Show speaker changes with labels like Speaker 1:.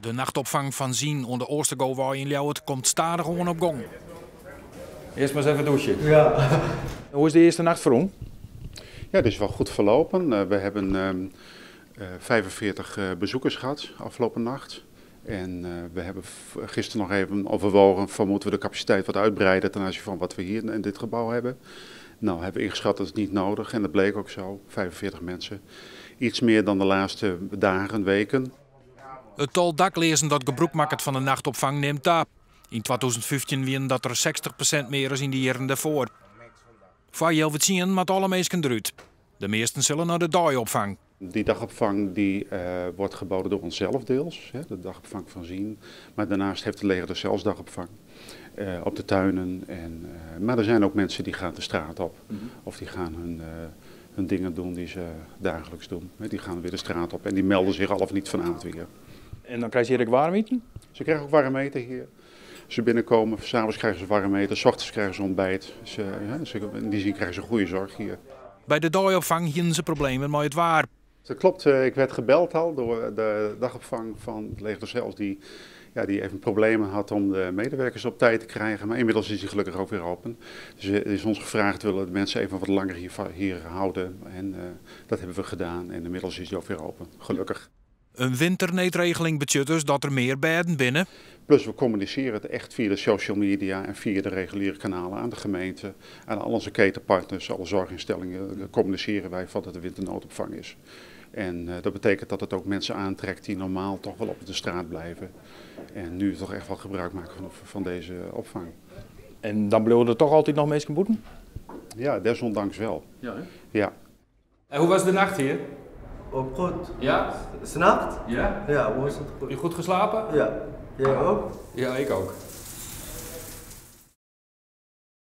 Speaker 1: De nachtopvang van Zien onder Oostergouwwaai in Ljouwert komt stadig gewoon op gang.
Speaker 2: Eerst maar eens even douchen.
Speaker 3: Ja.
Speaker 2: Hoe is de eerste nacht voor u?
Speaker 4: Ja, het is wel goed verlopen. We hebben 45 bezoekers gehad afgelopen nacht. En we hebben gisteren nog even overwogen van moeten we de capaciteit wat uitbreiden ten aanzien van wat we hier in dit gebouw hebben. Nou, hebben we ingeschat dat het niet nodig en dat bleek ook zo. 45 mensen. Iets meer dan de laatste dagen, weken.
Speaker 1: Het tal daklezen dat gebruik maakt van de nachtopvang neemt af. In 2015 wien dat er 60% meer is in de jaren daarvoor. Voor heel wat zien met alle mensen eruit. De meesten zullen naar de dagopvang.
Speaker 4: Die dagopvang die, wordt geboden door onszelf deels, hè, de dagopvang van Zien. Maar daarnaast heeft het leger dus zelfs dagopvang op de tuinen. Maar er zijn ook mensen die gaan de straat op. Of die gaan hun dingen doen die ze dagelijks doen. Die gaan weer de straat op en die melden zich al of niet vanavond weer.
Speaker 2: En dan krijg je hier warm eten?
Speaker 4: Ze krijgen ook warm eten hier. Als ze binnenkomen, s'avonds krijgen ze warm eten, 's ochtends krijgen ze ontbijt. In die zin krijgen ze goede zorg hier.
Speaker 1: Bij de dagopvang hadden ze problemen met het waar.
Speaker 4: Dat klopt, ik werd gebeld al door de dagopvang van het leger zelfs die even problemen had om de medewerkers op tijd te krijgen. Maar inmiddels is die gelukkig ook weer open. Dus er is ons gevraagd, willen de mensen even wat langer hier houden. En dat hebben we gedaan en inmiddels is die ook weer open, gelukkig.
Speaker 1: Een winterneetregeling betekent dus dat er meer bedden binnen.
Speaker 4: Plus we communiceren het echt via de social media en via de reguliere kanalen aan de gemeente. Aan al onze ketenpartners, alle zorginstellingen communiceren wij van dat de winternoodopvang is. En dat betekent dat het ook mensen aantrekt die normaal toch wel op de straat blijven. En nu toch echt wel gebruik maken van deze opvang.
Speaker 2: En dan blijven er toch altijd nog mensen boeten?
Speaker 4: Ja, desondanks wel.
Speaker 2: Ja, hè?
Speaker 4: Ja.
Speaker 2: En hoe was de nacht hier?
Speaker 3: Ook goed.
Speaker 2: Ja?
Speaker 3: S'nacht?
Speaker 2: Ja?
Speaker 3: Ja, hoe is het goed?
Speaker 2: Je goed geslapen?
Speaker 3: Ja. Jij ook?
Speaker 2: Ja, ik ook.